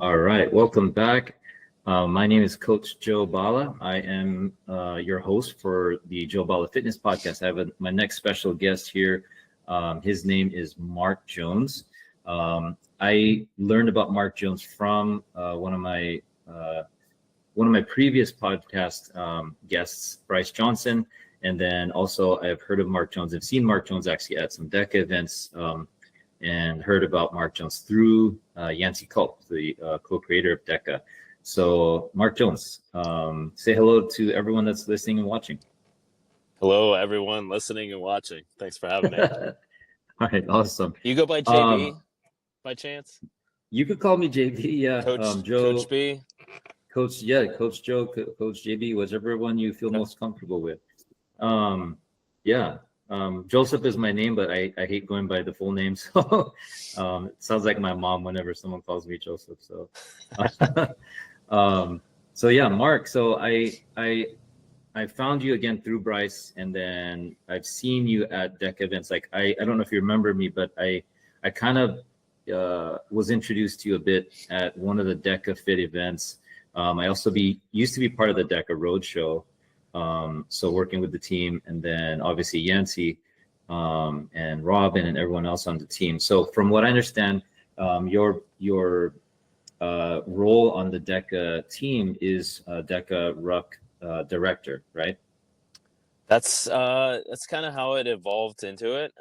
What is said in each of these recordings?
All right, welcome back. My name is Coach Joe Bala. I am your host for the Joe Bala Fitness Podcast. I have my next special guest here. His name is Mark Jones. I learned about Mark Jones from one of my previous podcast guests, Bryce Johnson, and then also I've heard of Mark Jones. I've seen Mark Jones actually at some DEKA events. And heard about Mark Jones through Yancey Culp, the co-creator of DEKA. So Mark Jones, say hello to everyone that's listening and watching. Hello, everyone listening and watching. Thanks for having me. All right, awesome. You go by JB by chance? You could call me JB, yeah. Coach, Joe, Coach B? Coach Joe, Coach JB, whichever one you feel most comfortable with. Yeah. Joseph is my name, but I hate going by the full name. So it sounds like my mom whenever someone calls me Joseph. So, so yeah, Mark. So I found you again through Bryce, and then I've seen you at DEKA events. Like I don't know if you remember me, but I kind of was introduced to you a bit at one of the DEKA FIT events. I also used to be part of the DEKA Roadshow. So working with the team, and then obviously Yancey and Robin and everyone else on the team. So from what I understand, your role on the DEKA team is DEKA Ruck director, right? That's kind of how it evolved into it.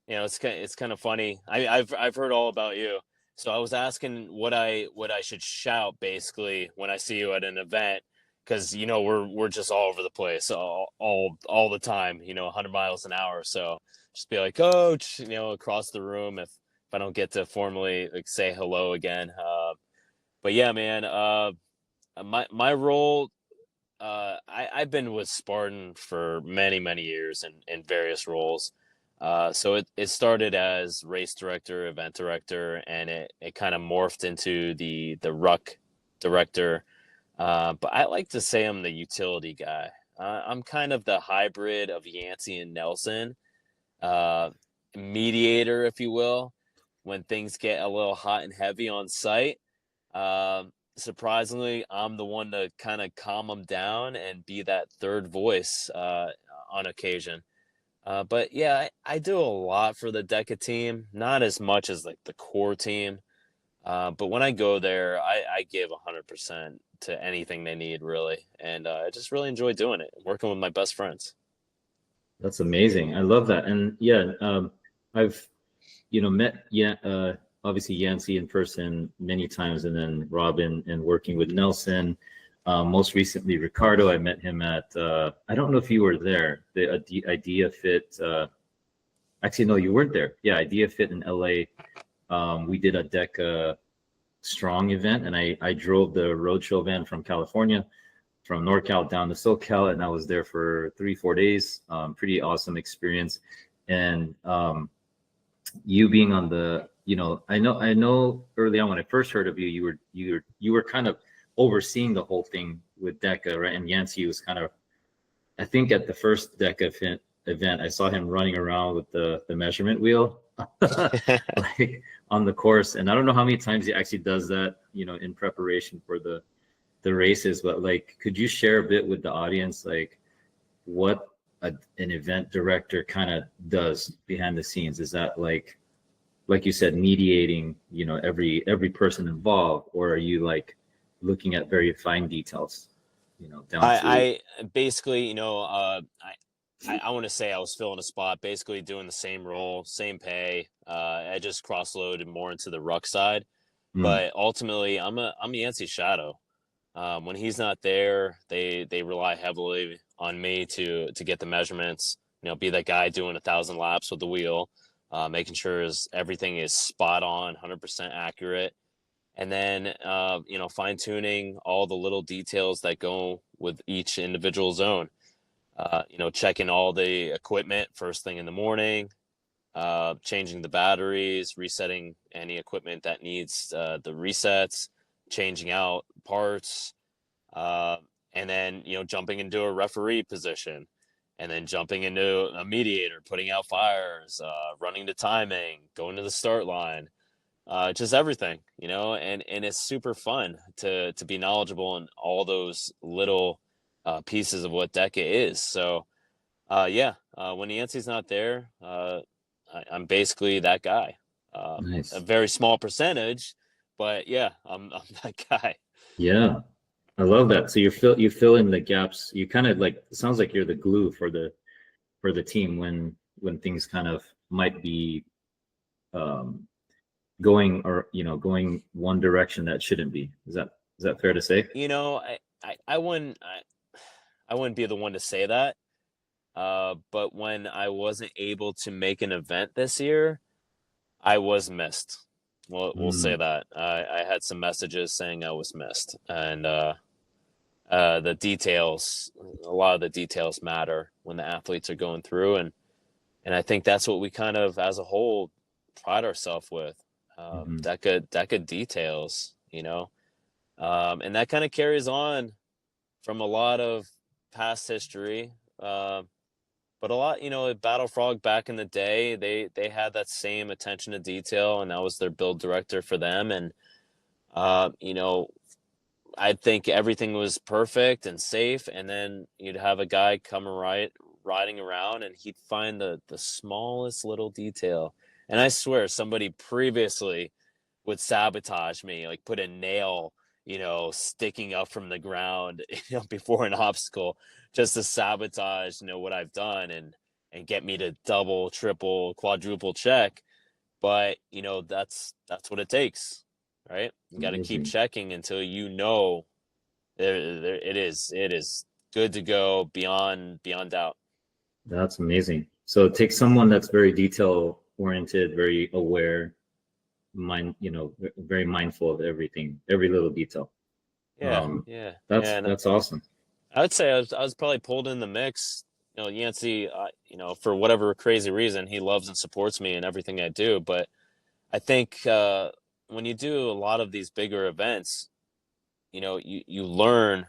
It's kind of funny. I've heard all about you. So I was asking what I should shout basically when I see you at an event. Because we're just all over the place all the time, 100 miles an hour. So just be like, Coach, across the room if I don't get to formally say hello again. But yeah, man, my role, I've been with Spartan for many years in various roles. So it started as race director, event director, and it kind of morphed into the Ruck director. But I like to say I'm the utility guy. I'm kind of the hybrid of Yancey and Nelson, mediator, if you will, when things get a little hot and heavy on site. Surprisingly, I'm the one to kind of calm them down and be that third voice on occasion. But yeah, I do a lot for the DEKA team, not as much as like the core team. But when I go there, I give 100% to anything they need, really. And I just really enjoy doing it, working with my best friends. That's amazing. I love that. And yeah, I've, met, obviously Yancey in person many times, and then Robin, and working with Nelson. Most recently, Ricardo, I met him at, I don't know if you were there, the Idea Fit. Actually, no, you weren't there. Yeah, Idea Fit in LA. We did a DEKA Strong event, and I drove the roadshow van from California, from NorCal down to SoCal, and I was there for 3-4 days. Pretty awesome experience. And you being on the, I know early on when I first heard of you, you were kind of overseeing the whole thing with DEKA, right? And Yancey was kind of, I think at the first DEKA event, I saw him running around with the measurement wheel. Like on the course, and I don't know how many times he actually does that, in preparation for the races. But like, could you share a bit with the audience, like what an event director kind of does behind the scenes? Is that like you said, mediating, every person involved, or are you like looking at very fine details, down to I basically, I want to say I was filling a spot, basically doing the same role, same pay. I just cross-loaded more into the Ruck side, but ultimately I'm Yancey's shadow. When he's not there, they rely heavily on me to get the measurements. Be that guy doing 1,000 laps with the wheel, making sure everything is spot on, 100% accurate, and then fine tuning all the little details that go with each individual zone. Checking all the equipment first thing in the morning, changing the batteries, resetting any equipment that needs the resets, changing out parts, and then, jumping into a referee position, and then jumping into a mediator, putting out fires, running the timing, going to the start line, just everything, and it's super fun to be knowledgeable in all those little pieces of what DEKA is. So yeah, when Yancey's not there, I'm basically that guy. A Nice. very small percentage, but yeah, I'm that guy. Yeah, I love that. So you fill in the gaps. You kind of like, it sounds like you're the glue for the team when things kind of might be um, going, or going one direction that shouldn't be. Is that fair to say? I wouldn't be the one to say that. But when I wasn't able to make an event this year, I was missed. We'll say Mm, that. I had some messages saying I was missed, and the details, a lot of the details matter when the athletes are going through, and I think that's what we kind of, as a whole, pride ourselves with. mhm. DEKA details, and that kind of carries on from a lot of past history. But a lot, Battle Frog back in the day, they had that same attention to detail, and that was their build director for them. And uh, you know, I think everything was perfect and safe, and then you'd have a guy come riding around, and he'd find the smallest little detail. And I swear, somebody previously would sabotage me, like put a nail, sticking up from the ground, before an obstacle, just to sabotage, what I've done, and get me to double, triple, quadruple check. But that's what it takes, right? You got to keep Amazing. checking until it is good to go beyond doubt. That's amazing. So it takes someone that's very detail oriented, very aware, very mindful of everything, every little detail. Yeah, Um, yeah, that's yeah. And that's awesome. I would say I was probably pulled in the mix. Yancey, for whatever crazy reason, he loves and supports me in everything I do. But I think when you do a lot of these bigger events, you learn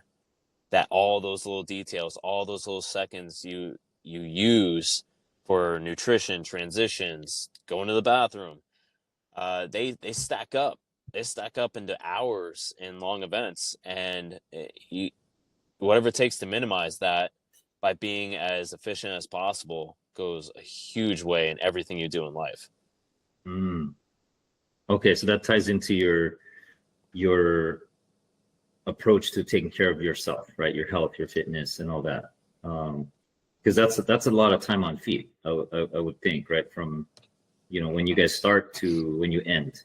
that all those little details, all those little seconds you use for nutrition, transitions, going to the bathroom, they stack up. They stack up into hours in long events, and whatever it takes to minimize that by being as efficient as possible goes a huge way in everything you do in life. Mm. Okay, so that ties into your approach to taking care of yourself, right? Your health, your fitness, and all that. Because that's a lot of time on feet. I would think, right? From when you guys start to when you end.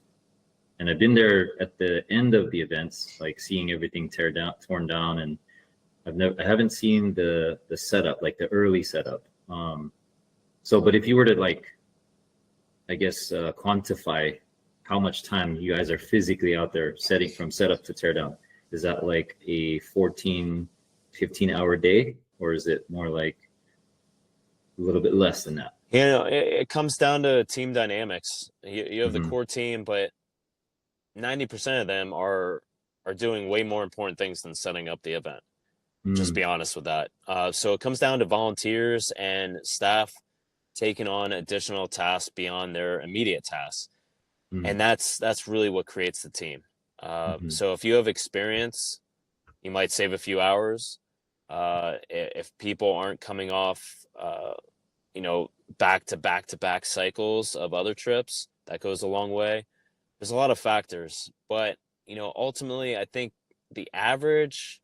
And I've been there at the end of the events, like seeing everything torn down, and I haven't seen the setup, like the early setup. But if you were to like, I guess, quantify how much time you guys are physically out there setting from setup to tear down, is that like a 14, 15-hour day, or is it more like a little bit less than that? It comes down to team dynamics. You have the Hmm. core team, but 90% of them are doing way more important things than setting up the event. Just Mm, be honest with that. So it comes down to volunteers and staff taking on additional tasks beyond their immediate tasks, mm, and that's really what creates the team. hmm. So if you have experience, you might save a few hours. If people aren't coming off, back to back to back cycles of other trips, that goes a long way. There's a lot of factors, but ultimately, I think the average,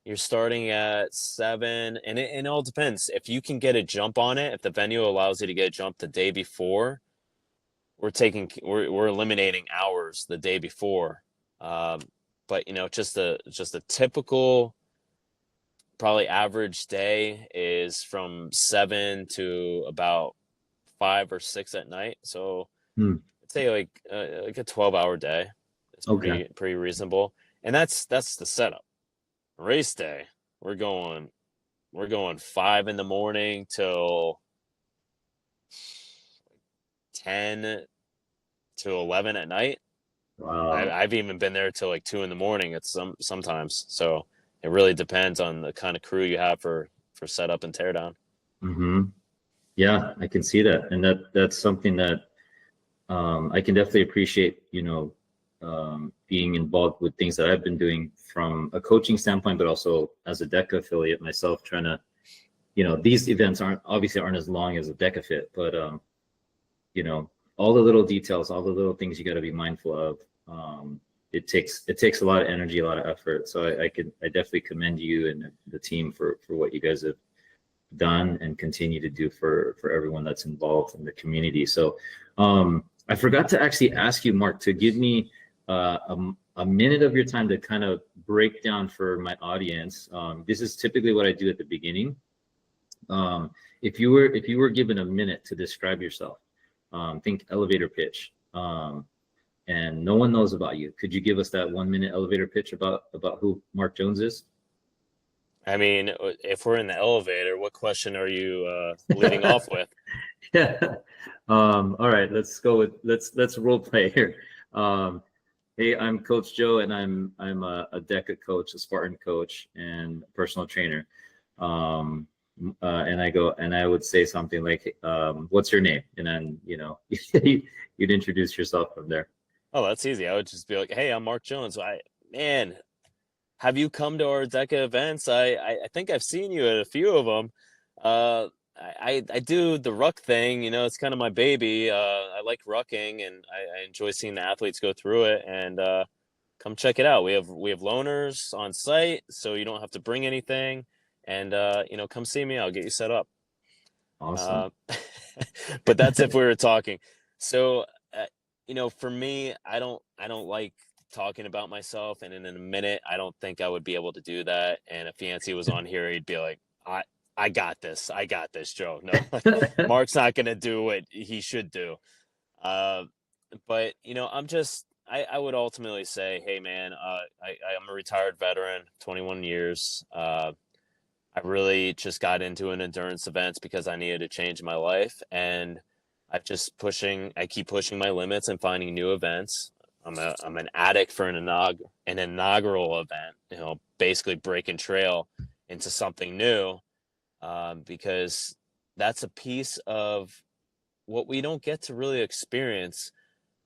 you're starting at 7, and it all depends. If you can get a jump on it, if the venue allows you to get a jump the day before, we're eliminating hours the day before. Um, but just a typical, probably average day is from 7 to about 5 or 6 at night. So Mm. I'd say like a 12-hour day. It's Okay. pretty reasonable, and that's the setup. Race day, we're going 5 in the morning till 10 to 11 at night. Wow. I've even been there till like 2 in the morning at sometimes. So it really depends on the kind of crew you have for setup and teardown. Hmm. Yeah, I can see that, and that's something that I can definitely appreciate, being involved with things that I've been doing from a coaching standpoint, but also as a DEKA affiliate myself, trying to, these events aren't as long as a DEKA FIT, but all the little details, all the little things you got to be mindful of. It takes a lot of energy, a lot of effort. So I definitely commend you and the team for what you guys have done and continue to do for everyone that's involved in the community. So I forgot to actually ask you, Mark, to give me a minute of your time to kind of break down for my audience. This is typically what I do at the beginning. If you were given a minute to describe yourself, think elevator pitch, and no one knows about you, could you give us that 1 minute elevator pitch about who Mark Jones is? I mean, if we're in the elevator, what question are you leading off with? Yeah. All right, let's go with let's role play here. Hey, I'm Coach Joe, and I'm a DEKA coach, a Spartan coach, and personal trainer. And I would say something like, "What's your name?" And then you'd introduce yourself from there. Oh, that's easy. I would just be like, "Hey, I'm Mark Jones. Man, have you come to our DEKA events? I think I've seen you at a few of them. I do the Ruck thing. It's kind of my baby. I like rucking, and I enjoy seeing the athletes go through it. And come check it out. We have loaners on site, so you don't have to bring anything. And come see me. I'll get you set up." Awesome. But that's if we were talking. So for me, I don't like talking about myself, and in a minute, I don't think I would be able to do that. And if Yancey was on here, he'd be like, I got this, Joe. No, Mark's not going to do what he should do. But I would ultimately say, hey man, I'm a retired veteran, 21 years. I really just got into an endurance events because I needed to change my life, and I keep pushing my limits and finding new events. I'm an addict for an inaugural event, basically breaking trail into something new, because that's a piece of what we don't get to really experience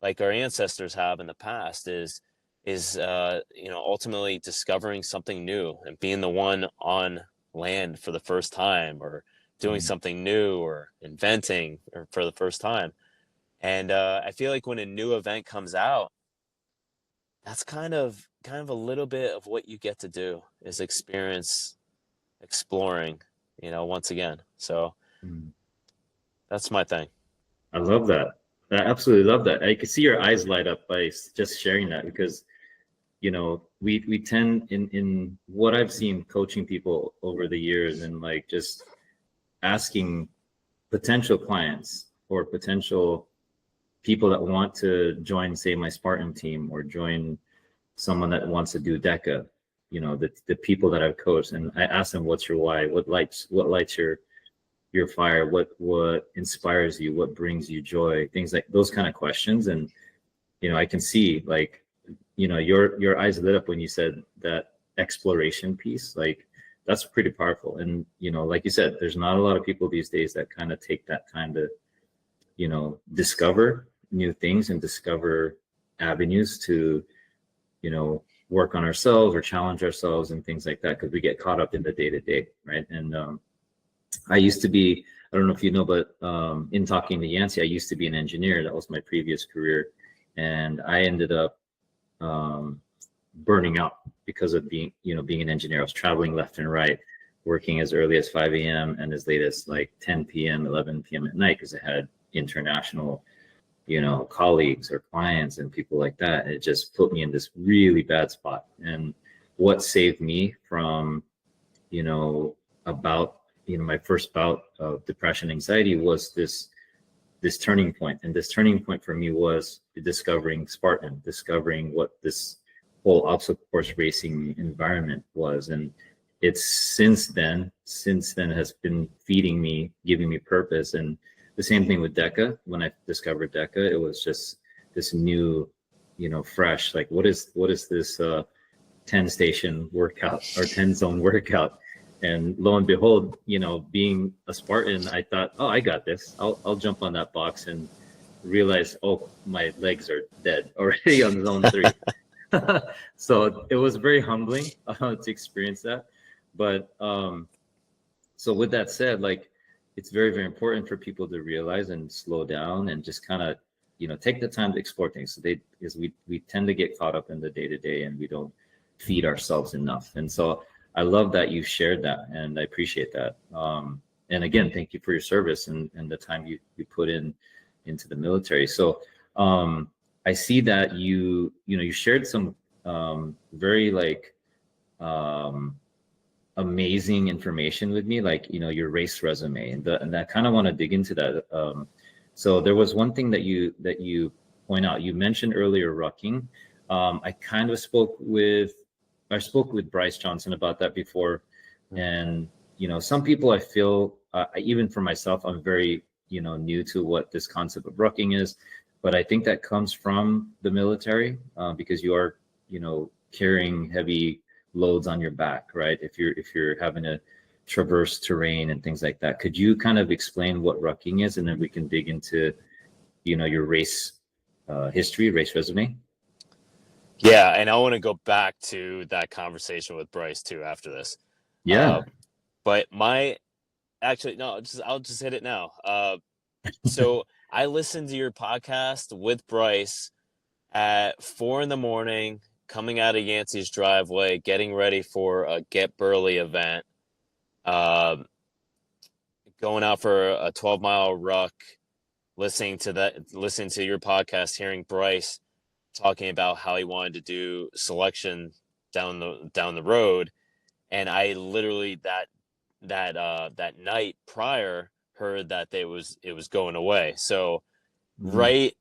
like our ancestors have in the past is ultimately discovering something new and being the one on land for the first time, or doing something new, or inventing for the first time. And I feel like when a new event comes out, that's kind of a little bit of what you get to do, is exploring, once again. So that's my thing. I love that. I absolutely love that. I could see your eyes light up by just sharing that, because we tend, in what I've seen coaching people over the years, and like just asking potential clients or potential people that want to join, say, my Spartan team, or join someone that wants to do DEKA, the people that I've coached, and I ask them, what's your why? What lights your fire? What inspires you? What brings you joy? Things like those kind of questions. And I can see, like, your eyes lit up when you said that exploration piece. Like, that's pretty powerful. And like you said, there's not a lot of people these days that kind of take that time to discover new things and discover avenues to work on ourselves or challenge ourselves and things like that, because we get caught up in the day-to-day, right? And I used to be, I don't know if you know, but in talking to Yancey, I used to be an engineer. That was my previous career, and I ended up burning out because of being an engineer. I was traveling left and right, working as early as 5 a.m. and as late as like 10 p.m., 11 p.m. at night, because I had international colleagues or clients and people like that. It just put me in this really bad spot. And what saved me from my first bout of depression, anxiety, was this turning point. And this turning point for me was discovering Spartan, discovering what this whole obstacle course racing environment was. And it's since then has been feeding me, giving me purpose. And the same thing with DEKA. When I discovered DEKA, it was just this new, fresh, like, what is this 10 station workout or 10 zone workout? And lo and behold, being a Spartan, I thought, oh, I got this. I'll jump on that box and realized, oh, my legs are dead already on zone 3. So it was very humbling to experience that. But so with that said, like, it's very, very important for people to realize and slow down and just kind of, take the time to explore things. So because we tend to get caught up in the day to day and we don't feed ourselves enough. And so I love that you shared that, and I appreciate that. And again, thank you for your service and the time you put into the military. So I see that you shared some very like amazing information with me, like your race resume, and I kind of want to dig into that. So there was one thing that you point out. You mentioned earlier rucking. I kind of spoke with Bryce Johnson about that before, and some people, I feel even for myself, I'm very new to what this concept of rucking is, but I think that comes from the military because you are carrying heavy loads on your back, right? If you're having to traverse terrain and things like that. Could you kind of explain what rucking is, and then we can dig into your race history, race resume? Yeah, and I want to go back to that conversation with Bryce too after this. Yeah. But I'll just hit it now. So I listened to your podcast with Bryce at 4 a.m, coming out of Yancey's driveway, getting ready for a Get Burly event, going out for a 12-mile ruck, listening to your podcast, hearing Bryce talking about how he wanted to do selection down the road, and I literally that night prior heard that it was going away. So right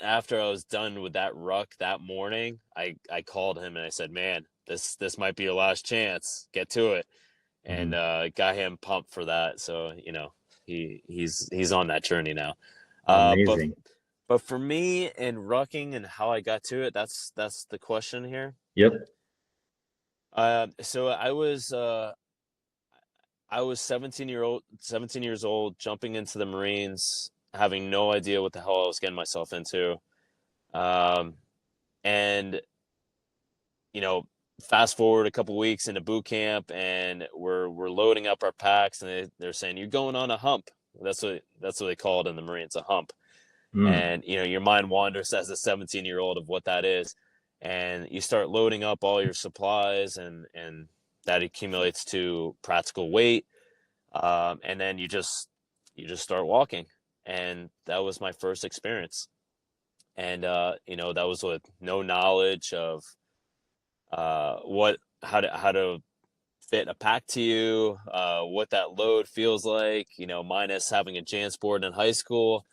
after I was done with that ruck that morning, I called him and I said, man, this might be your last chance, get to it. And got him pumped for that. So he's on that journey now. Amazing. But for me and rucking and how I got to it, that's the question here. Yep. So I was 17 years old, jumping into the Marines, having no idea what the hell I was getting myself into. And fast forward a couple weeks into boot camp, and we're loading up our packs, and they're saying you're going on a hump. That's what they call it in the Marines, a hump. And your mind wanders as a 17-year-old of what that is, and you start loading up all your supplies, and that accumulates to practical weight, and then you just start walking. And that was my first experience, and that was with no knowledge of how to fit a pack to you, what that load feels like, minus having a JanSport in high school.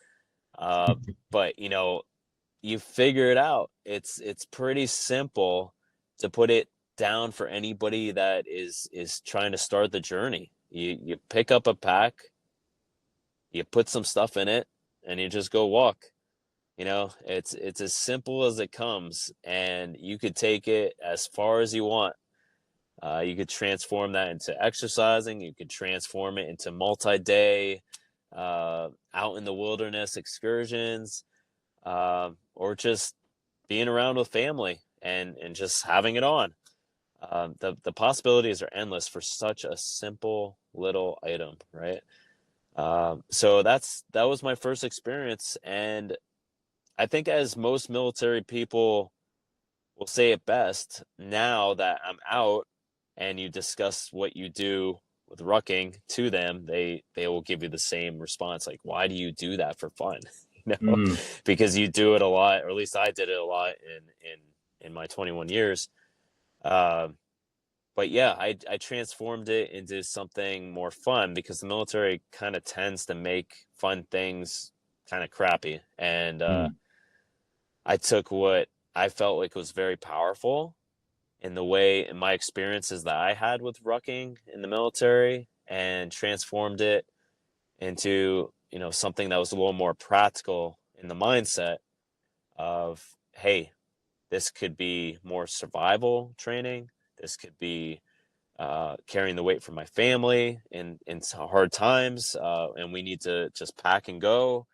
But you figure it out. It's pretty simple to put it down for anybody that is trying to start the journey. You pick up a pack, you put some stuff in it, and you just go walk. It's as simple as it comes, and you could take it as far as you want. You could transform that into exercising. You could transform it into multi-day out in the wilderness excursions, or just being around with family and just having it on. The possibilities are endless for such a simple little item, right? So that was my first experience, and I think, as most military people will say it best, now that I'm out and you discuss what you do with rucking to them, they will give you the same response, like, why do you do that for fun? Because you do it a lot, or at least I did it a lot in my 21 years. But yeah, I transformed it into something more fun, because the military kind of tends to make fun things kind of crappy. And I took what I felt like was very powerful in my experiences that I had with rucking in the military, and transformed it into, something that was a little more practical in the mindset of, hey, this could be more survival training. This could be carrying the weight for my family in hard times, and we need to just pack and go.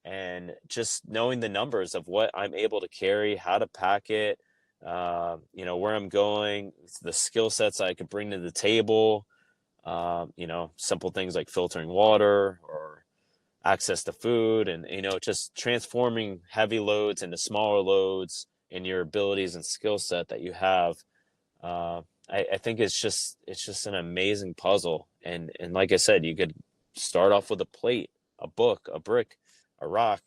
and just knowing the numbers of what I'm able to carry, how to pack it, you know, where I'm going, the skill sets I could bring to the table, you know, simple things like filtering water or access to food, and, you know, just transforming heavy loads into smaller loads and your abilities and skill set that you have. I think it's just an amazing puzzle. And like I said, you could start off with a plate, a book, a brick, a rock,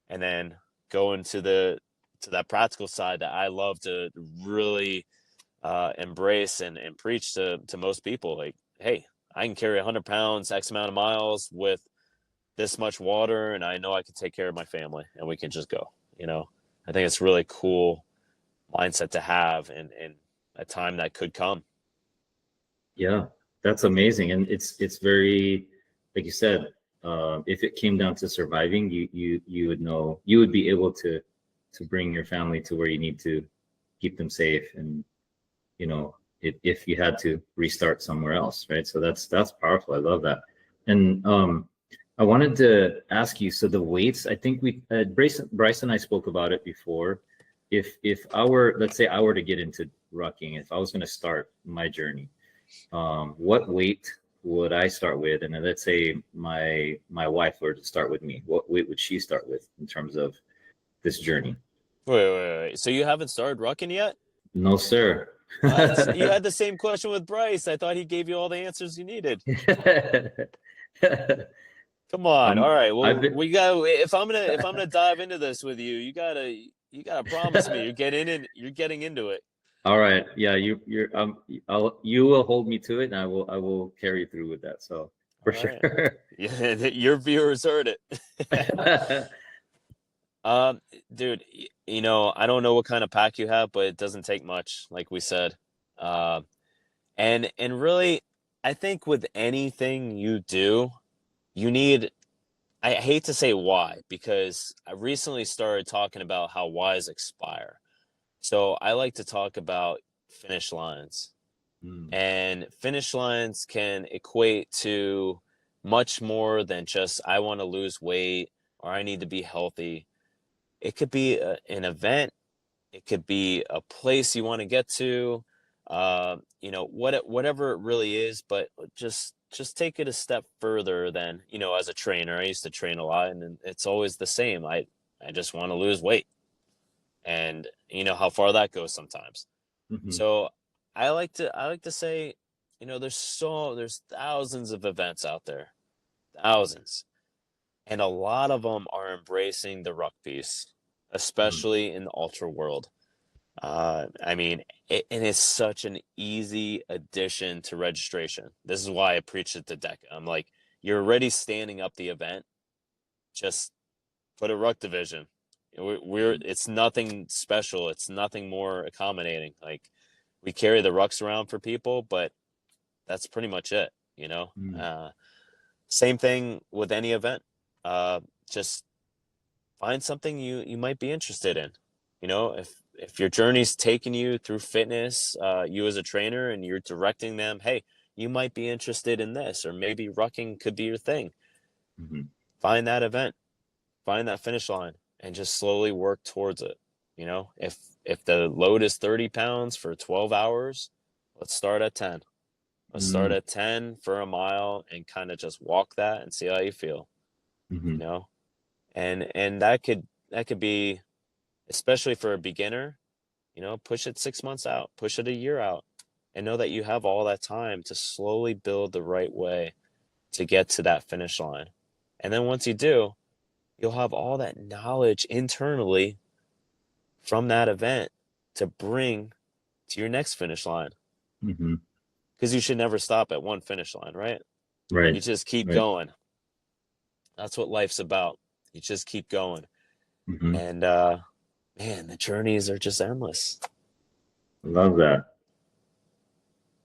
and then go into to that practical side that I love to really embrace and preach to most people. Like, hey, I can carry 100 pounds, X amount of miles with this much water, and I know I can take care of my family, and we can just go. You know, I think it's really cool mindset to have, and a time that could come. Yeah, that's amazing. And it's very, like you said, if it came down to surviving, you would know, you would be able to bring your family to where you need to keep them safe. And, you know, if you had to restart somewhere else, right? So that's powerful. I love that. And I wanted to ask you, so the weights, I think Bryce and I spoke about it before. If I were, let's say I were to get into rucking, if I was going to start my journey, what weight would I start with? And then let's say my wife were to start with me, what weight would she start with in terms of this journey? Wait. So you haven't started rucking yet? No, sir. You had the same question with Bryce. I thought he gave you all the answers you needed. Come on. All right. Well, we got. If I'm gonna dive into this with you, you gotta promise me you're getting into it. All right. Yeah. You will hold me to it, and I will carry you through with that. So for All right. sure. Yeah, your viewers heard it. Dude, you know, I don't know what kind of pack you have, but it doesn't take much, like we said. And really, I think with anything you do, you need, I hate to say why, because I recently started talking about how whys expire. So I like to talk about finish lines. And finish lines can equate to much more than just I want to lose weight or I need to be healthy. It could be an event. It could be a place you want to get to. You know, whatever it really is, but just take it a step further than, you know, as a trainer. I used to train a lot, and it's always the same. I just want to lose weight, and you know how far that goes sometimes. Mm-hmm. So I like to say, you know, there's thousands of events out there, thousands. And a lot of them are embracing the ruck piece, especially in the ultra world. I mean, and it's such an easy addition to registration. This is why I preach it to DEKA. I'm like, you're already standing up the event. Just put a ruck division. It's nothing special. It's nothing more accommodating. Like, we carry the rucks around for people, but that's pretty much it, you know? Same thing with any event. Just find something you might be interested in. You know, if your journey's taking you through fitness, you as a trainer, and you're directing them, hey, you might be interested in this, or maybe rucking could be your thing. Find that event, find that finish line, and just slowly work towards it. You know, if the load is 30 pounds for 12 hours, let's start at 10. Let's start at 10 for a mile and kind of just walk that and see how you feel. You know, and that could be, especially for a beginner, you know, push it 6 months out, push it a year out, and know that you have all that time to slowly build the right way to get to that finish line. And then once you do, you'll have all that knowledge internally from that event to bring to your next finish line. Because you should never stop at one finish line, right? Right. You just keep going. That's what life's about. You just keep going. And man, the journeys are just endless. Love that.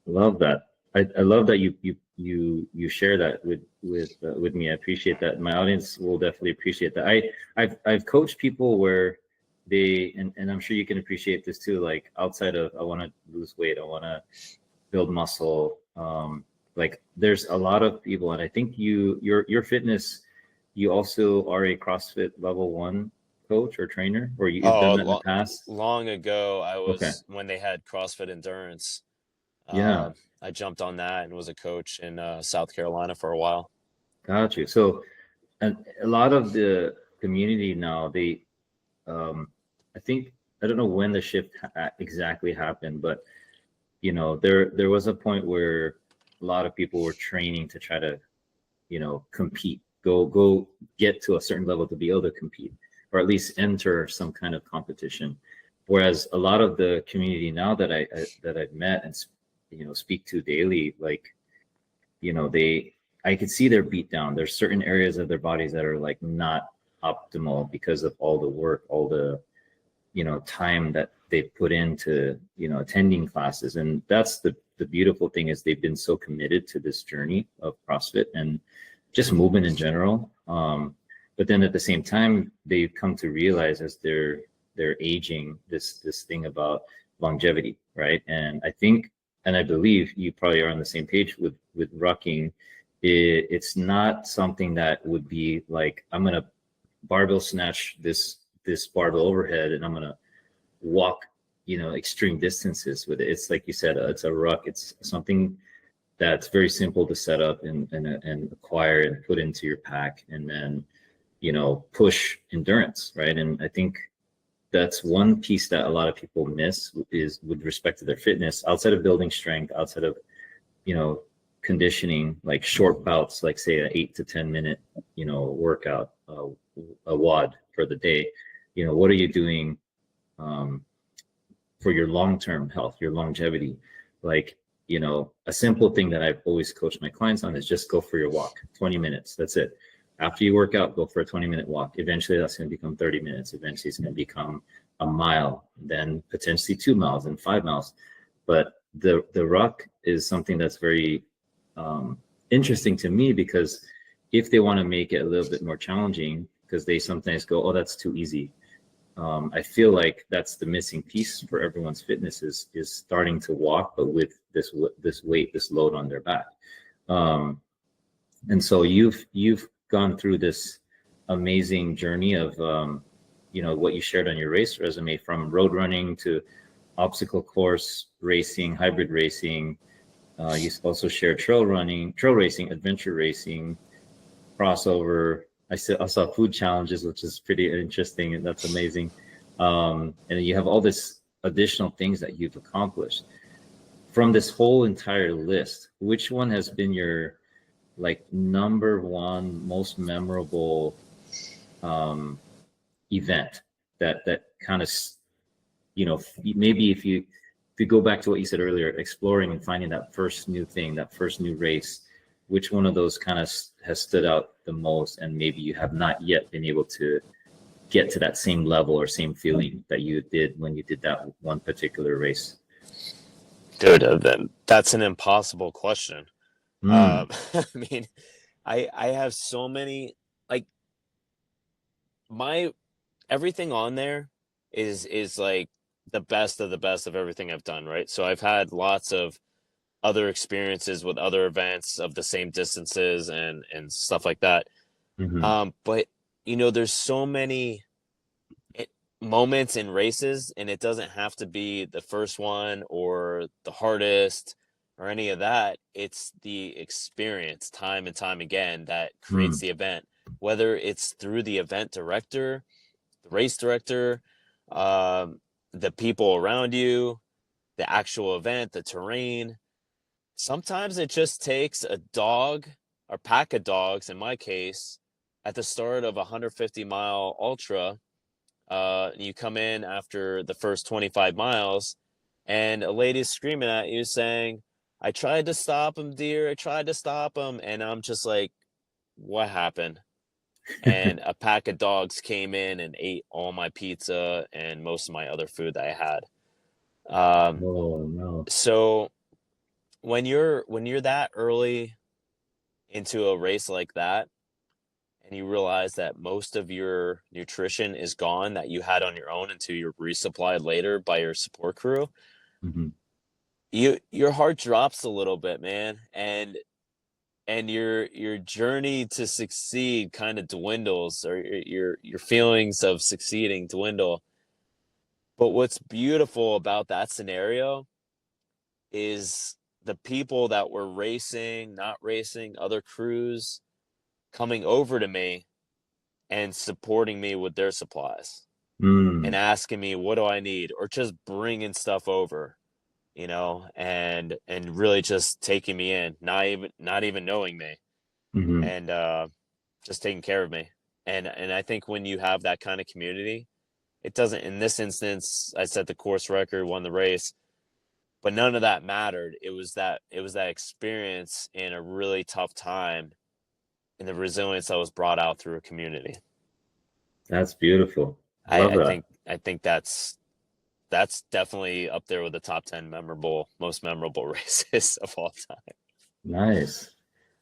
I love that you share that with me. I appreciate that. My audience will definitely appreciate that. I've coached people where they, and I'm sure you can appreciate this too, like outside of I want to lose weight, I want to build muscle. Like there's a lot of people, and I think your fitness, you also are a CrossFit level 1 coach or trainer, or you've Oh, done that in the past? long ago, I Okay. was when they had CrossFit Endurance. Yeah. I jumped on that and was a coach in South Carolina for a while. Got you. So, and a lot of the community now, they, I think, I don't know when the shift exactly happened, but there was a point where a lot of people were training to try to, compete, go get to a certain level to be able to compete, or at least enter some kind of competition. Whereas a lot of the community now that I've met and speak to daily, like, I could see they're beat down. There's certain areas of their bodies that are like not optimal because of all the work, all the time that they put into attending classes. And that's the beautiful thing, is they've been so committed to this journey of CrossFit and just movement in general. But then at the same time, they've come to realize as they're aging, this thing about longevity, right? And I think, and I believe you probably are on the same page with rucking. It's not something that would be like, I'm gonna barbell snatch this barbell overhead and I'm gonna walk extreme distances with it. It's like you said, it's a ruck. It's something that's very simple to set up and acquire and put into your pack, and then push endurance, right? And I think that's one piece that a lot of people miss, is with respect to their fitness, outside of building strength, outside of conditioning, like short bouts, like say an 8 to 10 minute workout, a WOD for the day. What are you doing for your long-term health, your longevity? Like, a simple thing that I've always coached my clients on is just go for your walk, 20 minutes. That's it. After you work out, go for a 20-minute walk. Eventually that's going to become 30 minutes. Eventually it's going to become a mile, then potentially 2 miles and 5 miles. But the ruck is something that's very interesting to me, because if they want to make it a little bit more challenging, because they sometimes go, oh, that's too easy. I feel like that's the missing piece for everyone's fitness, is starting to walk, but with this weight, this load on their back. And so you've gone through this amazing journey of what you shared on your race resume, from road running to obstacle course racing, hybrid racing. You also shared trail racing, adventure racing, crossover. I saw food challenges, which is pretty interesting, and that's amazing. And you have all this additional things that you've accomplished. From this whole entire list, which one has been your number one most memorable event that kind of, maybe if you go back to what you said earlier, exploring and finding that first new thing, that first new race, which one of those kind of has stood out the most, and maybe you have not yet been able to get to that same level or same feeling that you did when you did that one particular race? Dude, that's an impossible question. I mean, I have so many, like, everything on there is like the best of the best of everything I've done, right? So I've had lots of other experiences with other events of the same distances and stuff like that. But there's so many moments in races, and it doesn't have to be the first one or the hardest or any of that. It's the experience, time and time again, that creates the event, whether it's through the event director, the race director, the people around you, the actual event, the terrain. Sometimes it just takes a dog or pack of dogs, in my case, at the start of a 150-mile ultra. You come in after the first 25 miles, and a lady's screaming at you saying, "I tried to stop him, dear. I tried to stop him." And I'm just like, what happened? And a pack of dogs came in and ate all my pizza and most of my other food that I had. Oh no. So when you're that early into a race like that, and you realize that most of your nutrition is gone that you had on your own until you're resupplied later by your support crew, your heart drops a little bit, man. And and your journey to succeed kind of dwindles, or your feelings of succeeding dwindle. But what's beautiful about that scenario is the people that were racing, not racing, other crews coming over to me and supporting me with their supplies and asking me, what do I need? Or just bringing stuff over, you know, and really just taking me in, not even knowing me, and just taking care of me. And I think when you have that kind of community, it doesn't, in this instance, I set the course record, won the race, but none of that mattered. It was that experience in a really tough time and the resilience that was brought out through a community. That's beautiful. Love that. I think that's definitely up there with the top 10 most memorable races of all time. Nice.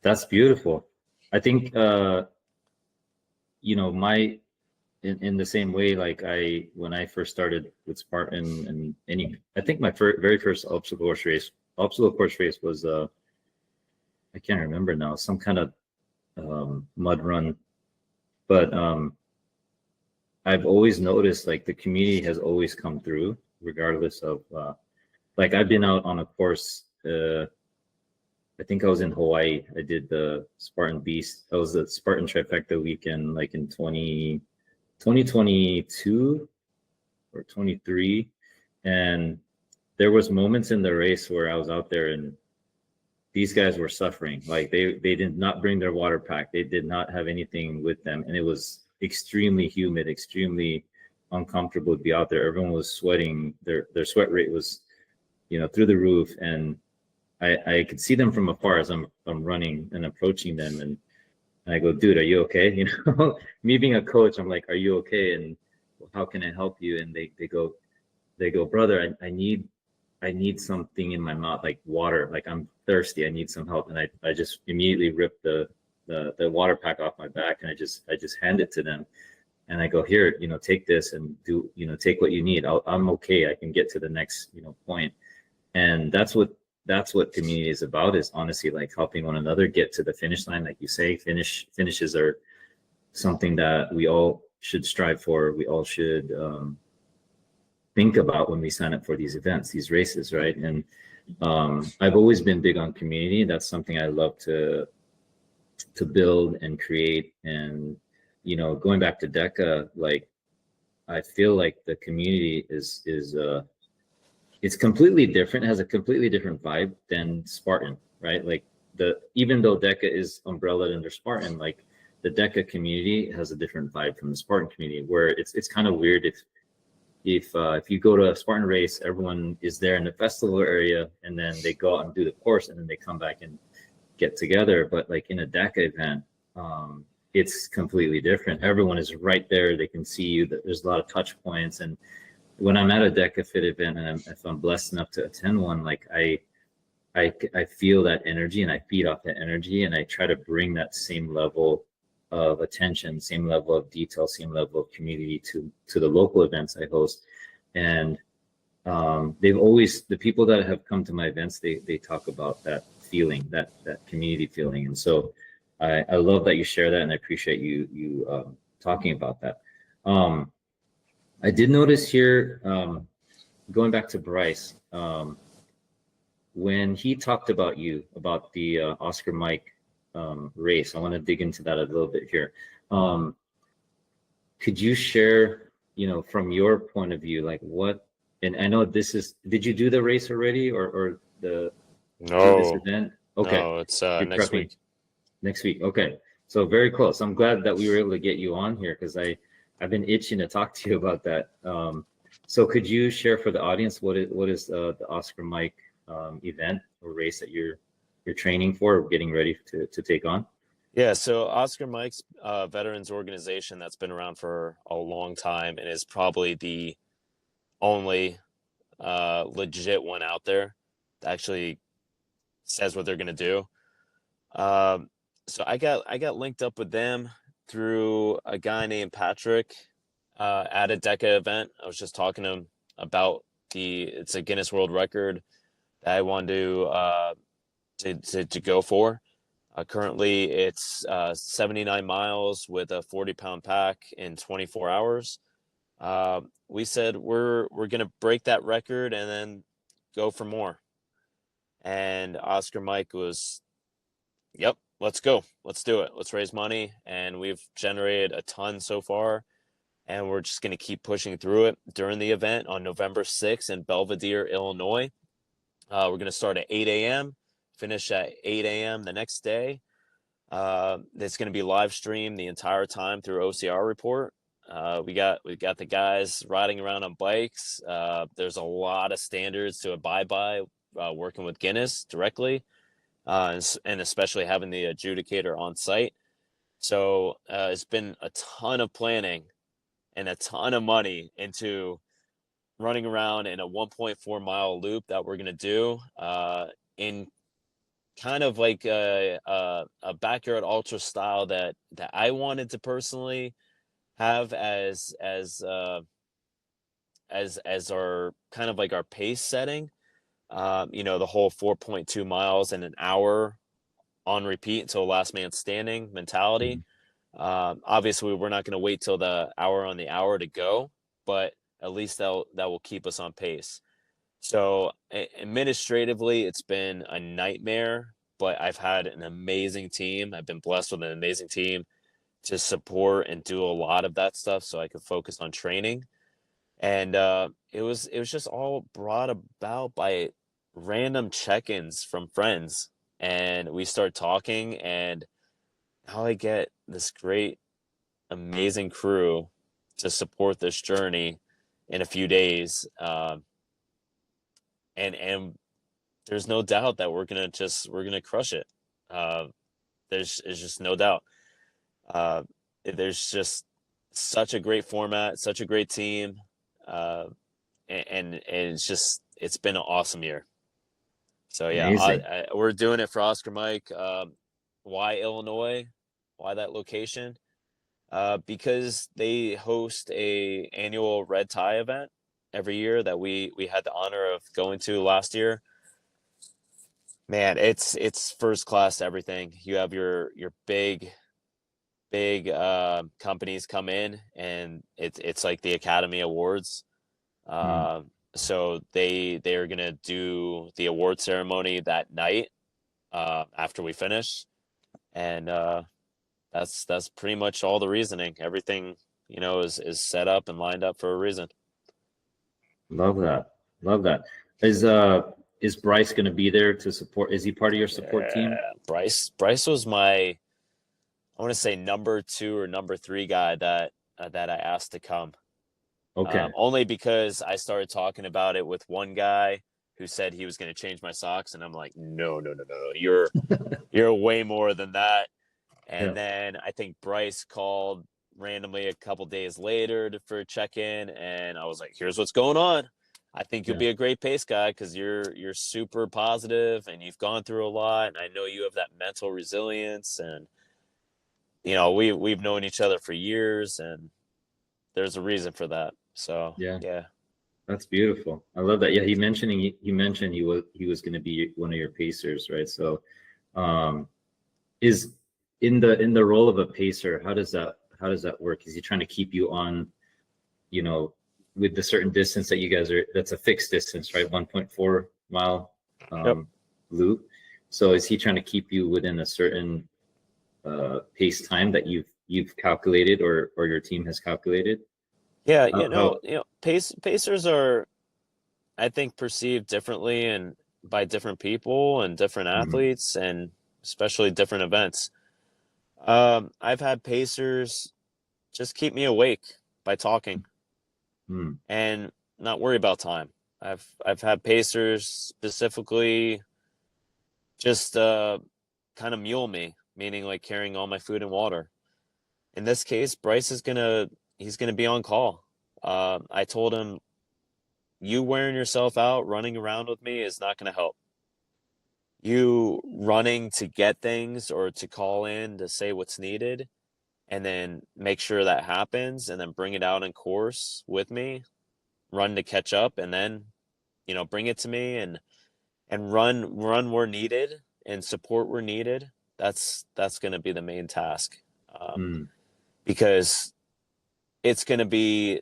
That's beautiful. I think, you know, in the same way, like when I first started with Spartan and I think my very first obstacle course race was, I can't remember now, some kind of mud run, but I've always noticed like the community has always come through regardless of like I've been out on a course, I think I was in Hawaii. I did the Spartan Beast. That was the Spartan Trifecta weekend, like in 2022 or 23. And there was moments in the race where I was out there and these guys were suffering. Like they did not bring their water pack. They did not have anything with them. And it was extremely humid, extremely uncomfortable to be out there. Everyone was sweating. Their sweat rate was, you know, through the roof. And I could see them from afar as I'm running and approaching them. And I go, dude, are you okay? You know, me being a coach, I'm like, are you okay? And how can I help you? And they go, brother, I need something in my mouth, like water, like I'm thirsty. I need some help. And I just immediately ripped the water pack off my back and I just hand it to them. And I go, here, you know, take this and do, you know, take what you need. I'm okay. I can get to the next, you know, point. And that's what community is about, is honestly like helping one another get to the finish line. Like you say, finishes are something that we all should strive for. We all should think about when we sign up for these events, these races, right? And I've always been big on community. That's something I love to build and create. And, you know, going back to DEKA, like I feel like the community is it's completely different, has a completely different vibe than Spartan, right? Like even though DEKA is umbrellaed under Spartan, like the DEKA community has a different vibe from the Spartan community, where it's kind of weird if you go to a Spartan race, everyone is there in the festival area and then they go out and do the course and then they come back and get together. But like in a DEKA event, it's completely different. Everyone is right there. They can see you. There's a lot of touch points. And when I'm at a DEKA FIT event and if I'm blessed enough to attend one, like I feel that energy and I feed off that energy and I try to bring that same level of attention, same level of detail, same level of community to the local events I host. And the people that have come to my events, they talk about that feeling, that community feeling. And so I love that you share that, and I appreciate you talking about that. I did notice here, going back to Bryce, when he talked about you, about the Oscar Mike race, I want to dig into that a little bit here. Could you share, you know, from your point of view, like what, and I know did you do the race already or this event? Okay. No, it's next week. Next week. Okay. So very close. I'm glad that we were able to get you on here because I've been itching to talk to you about that. So could you share for the audience what is the Oscar Mike event or race that you're training for or getting ready to take on? Yeah, so Oscar Mike's veterans organization that's been around for a long time and is probably the only legit one out there that actually says what they're going to do. So I got linked up with them through a guy named Patrick at a DEKA event. I was just talking to him about it's a Guinness World Record that I wanted to go for. Currently, it's 79 miles with a 40-pound pack in 24 hours. We said we're going to break that record and then go for more. And Oscar Mike was, yep, let's go. Let's do it. Let's raise money. And we've generated a ton so far. And we're just going to keep pushing through it during the event on November 6th in Belvidere, Illinois. We're going to start at 8 a.m., finish at 8 a.m. the next day. It's going to be live streamed the entire time through OCR Report. We got the guys riding around on bikes. There's a lot of standards to abide by working with Guinness directly, and especially having the adjudicator on site. So it's been a ton of planning and a ton of money into running around in a 1.4 mile loop that we're going to do in kind of like a backyard ultra style that I wanted to personally have as our kind of like our pace setting. The whole 4.2 miles in an hour on repeat until last man standing mentality. Obviously, we're not going to wait till the hour on the hour to go, but at least that will keep us on pace. So administratively, it's been a nightmare, but I've had an amazing team. I've been blessed with an amazing team to support and do a lot of that stuff so I could focus on training. And it was just all brought about by random check-ins from friends. And we start talking, and how I get this great, amazing crew to support this journey in a few days. And there's no doubt that we're gonna crush it. There's just no doubt. There's just such a great format, such a great team, and it's been an awesome year. So yeah, we're doing it for Oscar Mike. Why Illinois? Why that location? Because they host a annual red tie event every year that we had the honor of going to last year. Man, it's first class everything. You have your big companies come in, and it's like the Academy Awards. So they are gonna do the award ceremony that night after we finish, and that's pretty much all the reasoning. Everything is set up and lined up for a reason. Love that. Is Bryce going to be there to support? Is he part of your support team? Bryce was my, I want to say, number 2 or number 3 guy that I asked to come. Okay. Only because I started talking about it with one guy who said he was going to change my socks, and I'm like, no, you're way more than that. And then I think Bryce called randomly a couple days later for a check-in, and I was like, here's what's going on. I think you'll be a great pace guy because you're super positive and you've gone through a lot, and I know you have that mental resilience, and we've known each other for years, and there's a reason for that. So yeah. That's beautiful. I love that. Yeah, he mentioned he was going to be one of your pacers, right? So is in the role of a pacer, how does that work? Is he trying to keep you on, with the certain distance that you guys are, that's a fixed distance, right? 1.4 mile loop. So is he trying to keep you within a certain pace time that you've calculated or your team has calculated? Yeah, pacers are, I think, perceived differently and by different people and different athletes, and especially different events. I've had pacers just keep me awake by talking and not worry about time. I've had pacers specifically just kind of mule me, meaning like carrying all my food and water. In this case, Bryce is he's gonna be on call. I told him, you wearing yourself out running around with me is not gonna help. You running to get things or to call in to say what's needed and then make sure that happens and then bring it out in course with me, run to catch up, and then bring it to me and run where needed and support where needed. That's going to be the main task, Mm. because it's going to be,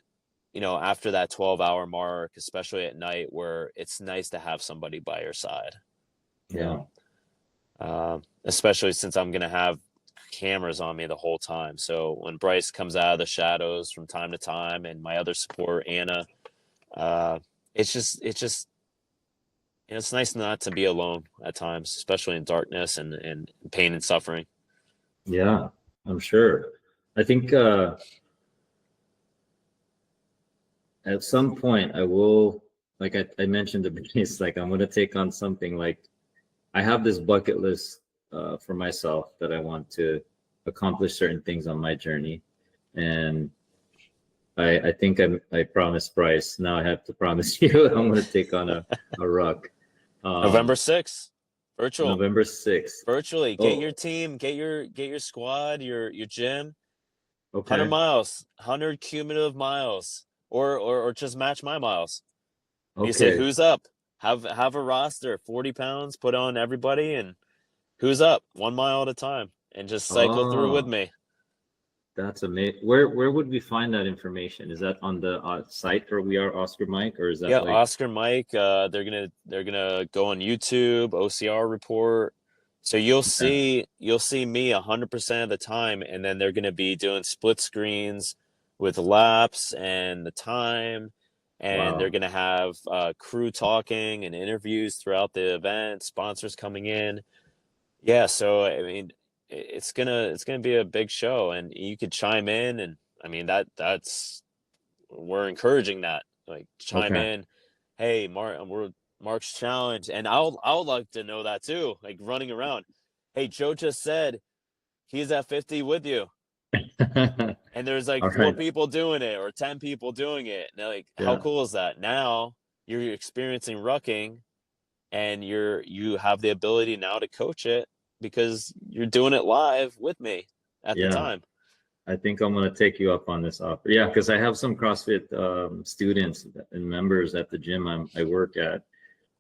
after that 12-hour mark, especially at night, where it's nice to have somebody by your side. Yeah. Especially since I'm going to have cameras on me the whole time. So when Bryce comes out of the shadows from time to time, and my other support, Anna, it's just, it's nice not to be alone at times, especially in darkness and pain and suffering. Yeah, I'm sure. I think at some point I will, like I mentioned the beginning, like I'm gonna take on something like I have this bucket list for myself that I want to accomplish certain things on my journey, and I think I promised Bryce. Now I have to promise you I'm gonna take on a ruck. November 6th, virtual. November 6th. Virtually. Get Oh, your team, get your squad, your gym. 100 okay, miles, 100 cumulative miles, or just match my miles. You say, okay. who's up? Have a roster, 40 pounds, put on everybody, and who's up, 1 mile at a time, and just cycle through with Oh, me. that's amazing. Where would we find that information? Is that on the site for We Are Oscar Mike, or is that Yeah, like? Oscar Mike, they're gonna go on YouTube, OCR report. So you'll Yeah. see me 100% of the time, and then they're gonna be doing split screens with laps and the time, and they're Wow. gonna have crew talking and interviews throughout the event, sponsors coming in. Yeah, so I mean, it's gonna be a big show, and you could chime in, and I mean that's we're encouraging that, like, chime Okay. in. Hey, we're Mark's challenge, and I'll like to know that too, like running around. Hey, Joe just said he's at 50 with you, and there's like All 4 right. people doing it or 10 people doing it. Now, like, how Yeah. cool is that? Now you're experiencing rucking, and you have the ability now to coach it because you're doing it live with me at the Yeah. time. I think I'm gonna take you up on this offer. Yeah, because I have some CrossFit students and members at the gym I work at.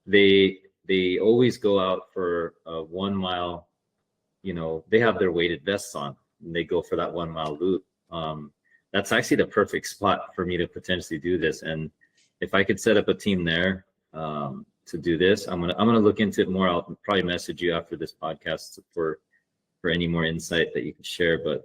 They always go out for a 1 mile. They have their weighted vests on and they go for that 1 mile loop. That's actually the perfect spot for me to potentially do this. And if I could set up a team there to do this, I'm gonna look into it more. I'll probably message you after this podcast for any more insight that you can share. But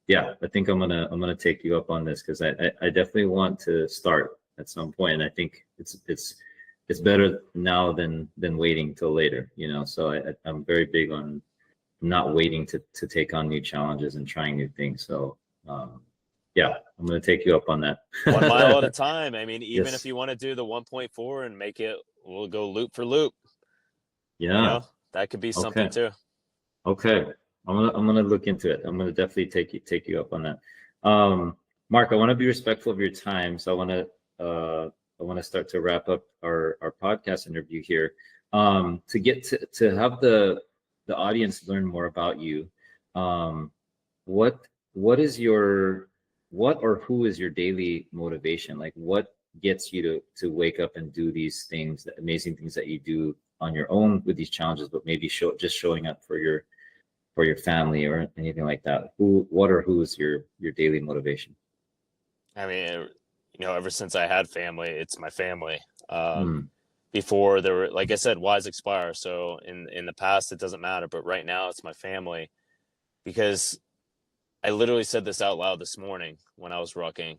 yeah, I think I'm gonna take you up on this because I definitely want to start at some point. And I think it's better now than waiting till later. So I'm very big on not waiting to take on new challenges and trying new things. So yeah, I'm gonna take you up on that. 1 mile at a time. I mean, even if Yes. you want to do the 1.4 and make it, we'll go loop for loop. Yeah. That could be something Okay. too. Okay. I'm gonna look into it. I'm gonna definitely take you up on that. Mark, I want to be respectful of your time, so I want to start to wrap up our podcast interview here. To get to have the audience learn more about you. What what is your what or who is your daily motivation? Like what gets you to wake up and do these things, the amazing things that you do on your own with these challenges, but maybe just showing up for your family or anything like that? Who is your daily motivation? I mean, ever since I had family, it's my family. Mm, Before there were, like I said, wise expire. So in the past, it doesn't matter. But right now, it's my family, because I literally said this out loud this morning when I was rucking.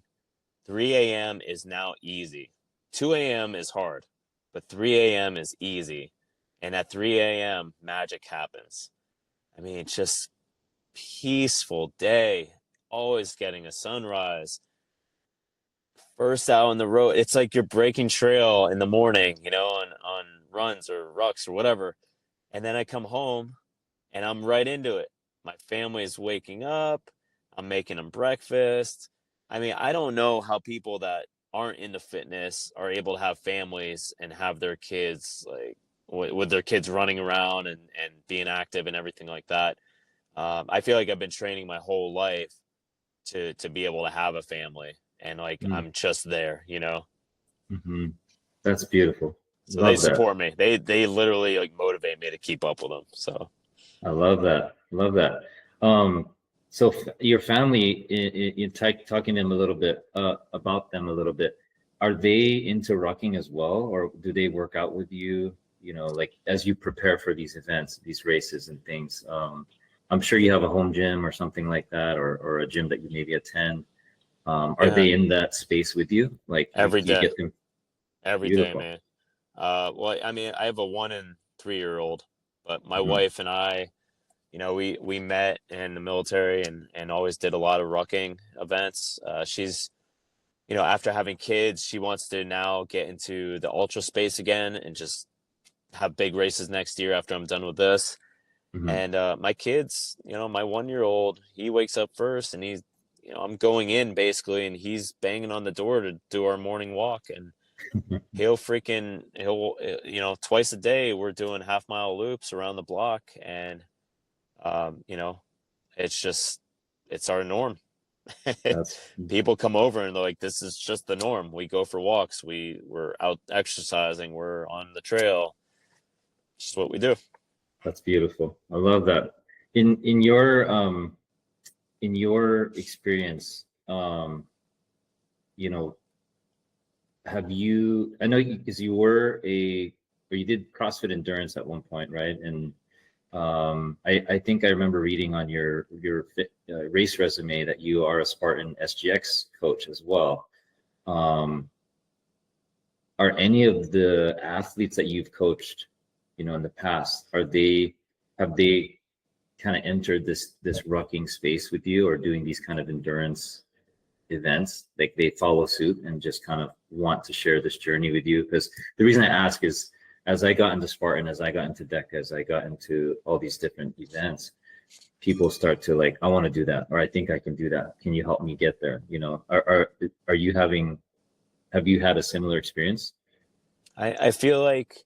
3 a.m. is now easy. 2 a.m. is hard, but 3 a.m. is easy. And at 3 a.m., magic happens. I mean, it's just peaceful day, always getting a sunrise. First out on the road, it's like you're breaking trail in the morning, on runs or rucks or whatever. And then I come home and I'm right into it. My family is waking up. I'm making them breakfast. I mean, I don't know how people that aren't into fitness are able to have families and have their kids, like, with their kids running around and being active and everything like that. I feel like I've been training my whole life to be able to have a family, and like mm, I'm just there, hmm. That's beautiful. So they Love that. support me. They literally like motivate me to keep up with them. So I love that. Love that. So your family, in talking to them a little bit about them a little bit, are they into rocking as well, or do they work out with you? You know, like as you prepare for these events, these races and things. I'm sure you have a home gym or something like that, or a gym that you maybe attend. Are Yeah, they in that space with you? Like every you day, get them? every day, Beautiful. man. Well, I mean, I have a 1 and 3 year old, but my Mhm. wife and I, we met in the military and always did a lot of rucking events. She's, after having kids, she wants to now get into the ultra space again and just have big races next year after I'm done with this. Mhm. And my kids, my 1 year old, he wakes up first and he's, I'm going in basically, and he's banging on the door to do our morning walk. And twice a day we're doing half-mile loops around the block. And, it's just, it's our norm. That's People come over and they're like, this is just the norm. We go for walks. We're out exercising. We're on the trail. It's just what we do. that's beautiful. I love that. In your experience, you know, have you? I know because you were or you did CrossFit endurance at one point, right? And I think I remember reading on your race resume that you are a Spartan SGX coach as well. Um, are any of the athletes that you've coached, in the past, have they kind of entered this rucking space with you, or doing these kind of endurance events? Like they follow suit and just kind of want to share this journey with you? Because the reason I ask is, as I got into Spartan, as I got into DEKA, as I got into all these different events, people start to like, I want to do that, or I think I can do that. Can you help me get there? Are you have you had a similar experience? I feel like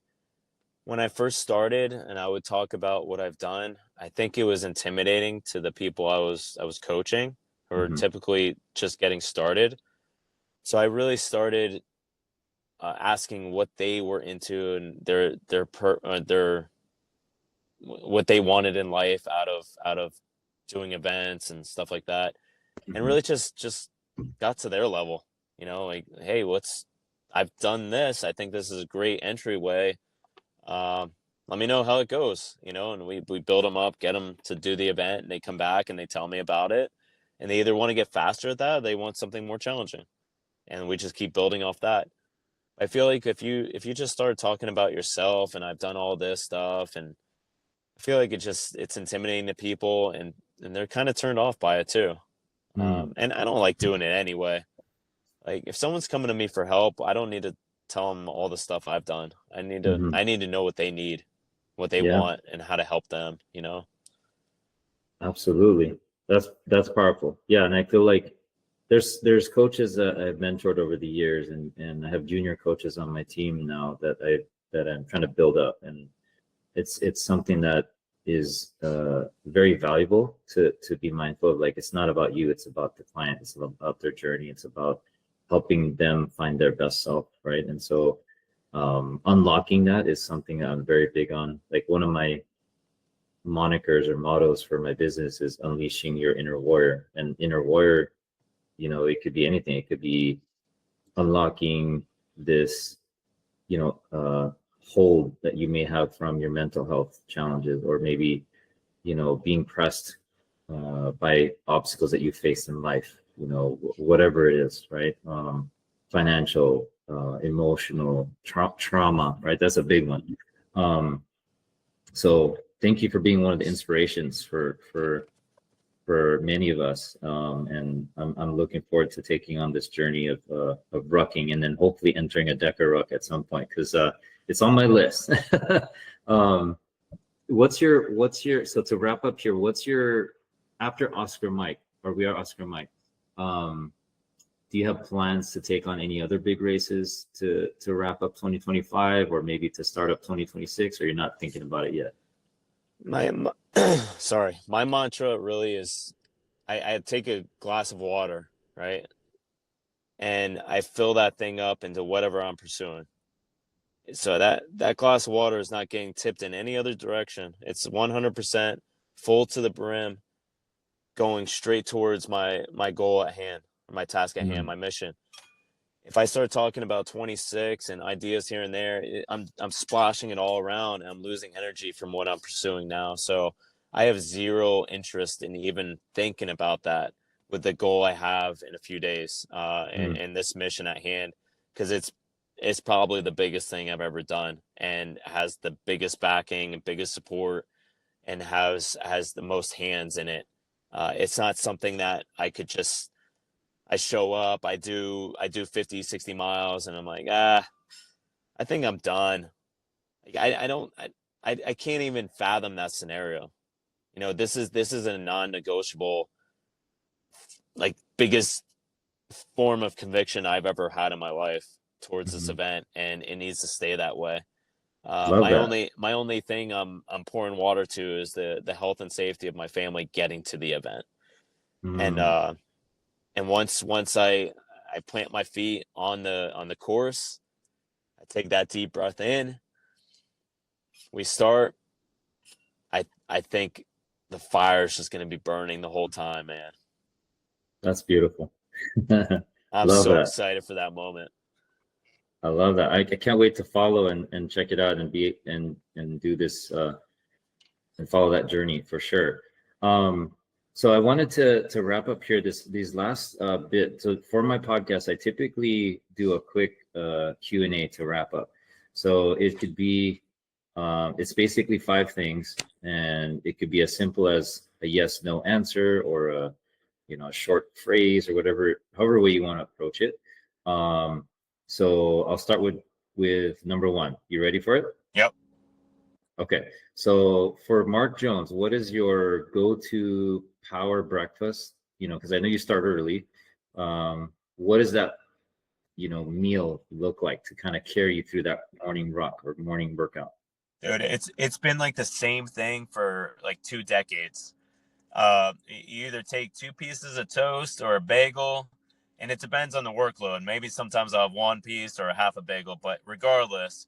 when I first started and I would talk about what I've done, I think it was intimidating to the people I was coaching, who are Hmm. typically just getting started. So I really started asking what they were into and their what they wanted in life out of doing events and stuff like that, and Hmm. really just got to their level. Like, hey, I've done this. I think this is a great entryway. Um, Let me know how it goes, and we build them up, get them to do the event, and they come back and they tell me about it, and they either want to get faster at that, or they want something more challenging, and we just keep building off that. I feel like if you just start talking about yourself and I've done all this stuff, and I feel like it's intimidating to people, and they're kind of turned off by it too. Mm. And I don't like doing it anyway. Like, if someone's coming to me for help, I don't need to tell them all the stuff I've done. I need to Hmm. I need to know what they need, what they Yeah, want, and how to help them. absolutely. That's powerful. Yeah, and I feel like there's coaches that I've mentored over the years, and I have junior coaches on my team now that I'm trying to build up, and it's something that is very valuable to be mindful of. Like, it's not about you, it's about the client, it's about their journey, it's about helping them find their best self, right? And so unlocking that is something that I'm very big on. Like, one of my monikers or mottos for my business is unleashing your inner warrior. And inner warrior, it could be anything. It could be unlocking this, hold that you may have from your mental health challenges, or maybe, being pressed by obstacles that you face in life, whatever it is, right? Financial, emotional trauma, right? That's a big one. So thank you for being one of the inspirations for many of us, and I'm looking forward to taking on this journey of rucking, and then hopefully entering a DEKA ruck at some point, because it's on my list. um, so to wrap up here, what's your, after Oscar Mike, or we are Oscar Mike, um, do you have plans to take on any other big races to wrap up 2025, or maybe to start up 2026, or you're not thinking about it yet? My sorry, my mantra really is, I take a glass of water, right? And I fill that thing up into whatever I'm pursuing. So that glass of water is not getting tipped in any other direction. It's 100% full to the brim, going straight towards my goal at hand, my task at hand, my mission. If I start talking about 26 and ideas here and there, I'm splashing it all around, and I'm losing energy from what I'm pursuing now. So I have zero interest in even thinking about that with the goal I have in a few days, and this mission at hand, because it's probably the biggest thing I've ever done, and has the biggest backing and biggest support, and has the most hands in it. It's not something that I show up, I do 50, 60 miles, and I'm like, I think I'm done. Like, I can't even fathom that scenario. You know, this is a non-negotiable, like, biggest form of conviction I've ever had in my life towards this event, and it needs to stay that way. My only thing I'm pouring water to is the health and safety of my family getting to the event. And once I plant my feet on the course, I take that deep breath in, we start, I think the fire is just going to be burning the whole time, man. That's beautiful. I'm love so that. excited for that moment. I love that. I can't wait to follow and check it out and do this and follow that journey for sure. So I wanted to wrap up here these last bit. So for my podcast, I typically do a quick Q&A to wrap up. So it could be it's basically 5 things, and it could be as simple as a yes/no answer, or a short phrase, or however way you want to approach it. So I'll start with number 1. You ready for it? Yep. Okay. So for Mark Jones, what is your go-to power breakfast? Because I know you start early. What does that, meal look like to kind of carry you through that morning ruck or morning workout? Dude, it's been like the same thing for like 2 decades. You either take 2 pieces of toast or a bagel, and it depends on the workload. Maybe sometimes I'll have 1 piece or a half a bagel, but regardless,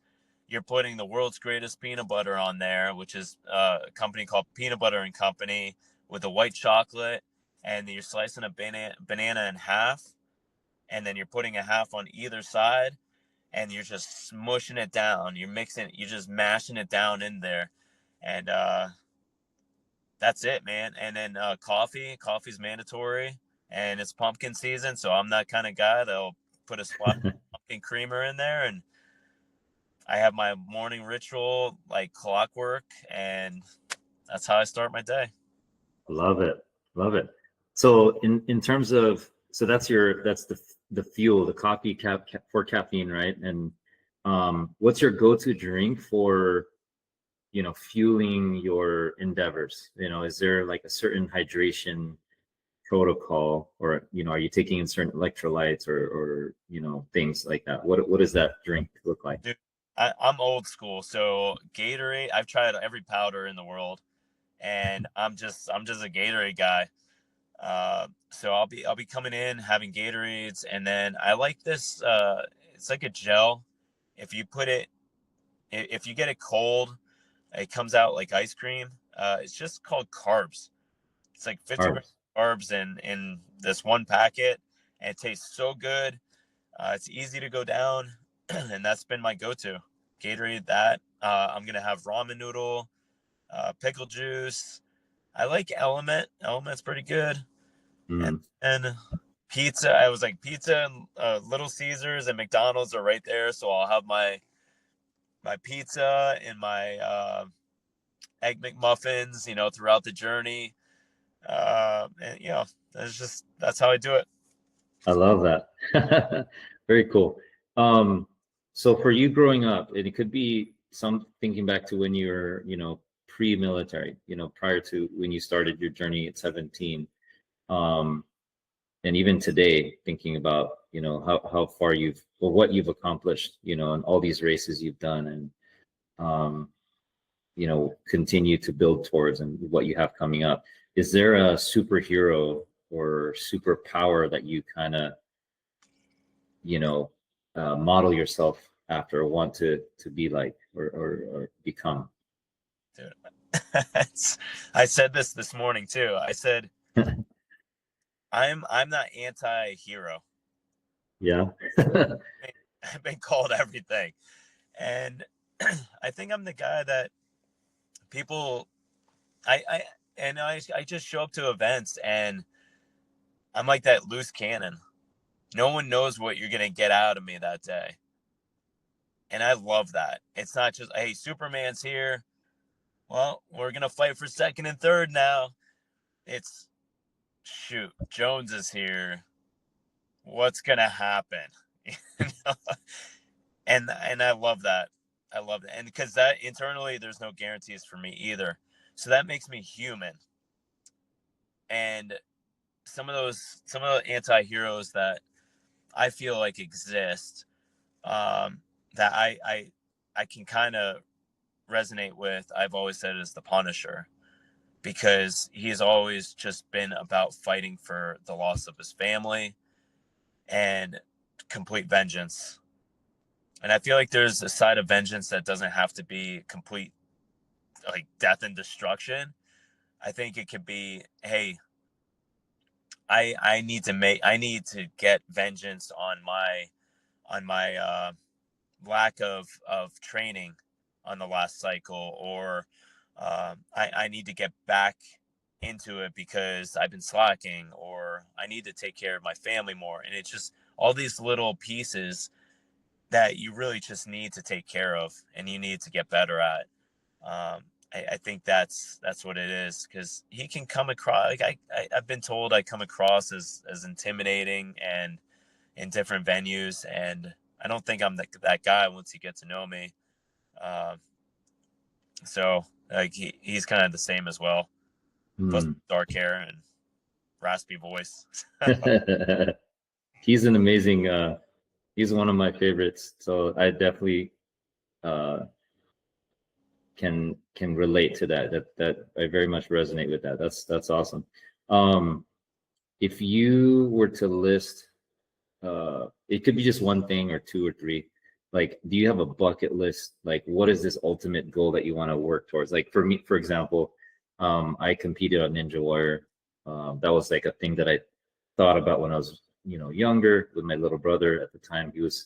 you're putting the world's greatest peanut butter on there, which is a company called Peanut Butter and Company, with a white chocolate, and you're slicing a banana in half, and then you're putting a half on either side, and you're just smushing it down. You're just mashing it down in there, and that's it, man. And then coffee's mandatory, and it's pumpkin season, so I'm that kind of guy that'll put a splash of pumpkin creamer in there, and I have my morning ritual like clockwork, and that's how I start my day. Love it. So in terms of, so that's the fuel, the coffee for caffeine, right? And what's your go-to drink for fueling your endeavors? Is there like a certain hydration protocol, or are you taking in certain electrolytes or things like that? What does that drink look like? Dude, I'm old school, so Gatorade. I've tried every powder in the world, and I'm just a Gatorade guy. So I'll be coming in having Gatorades, and then I like this. It's like a gel. If you get it cold, it comes out like ice cream. It's just called carbs. It's like 50 grams of carbs in this one packet, and it tastes so good. It's easy to go down, and that's been my go-to. Gatorade that. I'm gonna have ramen noodle, pickle juice. I like Element. Element's pretty good. And pizza. I was like pizza and Little Caesars and McDonald's are right there, so I'll have my pizza and my egg McMuffins, throughout the journey. And that's how I do it. I love that. Very cool. So for you growing up, and it could be some thinking back to when you were, pre-military, prior to when you started your journey at 17. And even today, thinking about, how far what you've accomplished, and all these races you've done, and, continue to build towards, and what you have coming up. Is there a superhero or superpower that you kind of, model yourself after, or want to be like, or become? Dude, I said this morning too. I said, I'm not anti-hero. Yeah. I've been called everything. And I think I'm the guy that people, I just show up to events and I'm like that loose cannon. No one knows what you're going to get out of me that day. And I love that. It's not just, hey, Superman's here. Well, we're going to fight for second and third now. It's, shoot, Jones is here. What's going to happen? And I love that. I love it. And because that internally, there's no guarantees for me either. So that makes me human. And some of the anti-heroes that I feel like exist, that I can kind of resonate with, I've always said is the Punisher, because he's always just been about fighting for the loss of his family and complete vengeance. And I feel like there's a side of vengeance that doesn't have to be complete, like, death and destruction. I think it could be, hey, I need to get vengeance on my lack of training on the last cycle, or I need to get back into it because I've been slacking, or I need to take care of my family more. And it's just all these little pieces that you really just need to take care of and you need to get better at. I think that's what it is, because he can come across, like I've been told I come across as intimidating and in different venues, and I don't think I'm that guy once you get to know me. So like he's kind of the same as well, plus dark hair and raspy voice. He's an amazing, he's one of my favorites. So I definitely can relate to that I very much resonate with that. That's awesome. If you were to list, it could be just one thing or two or three, like, do you have a bucket list? Like, what is this ultimate goal that you want to work towards? Like for me, for example, I competed on Ninja Warrior. That was like a thing that I thought about when I was, younger, with my little brother at the time. He was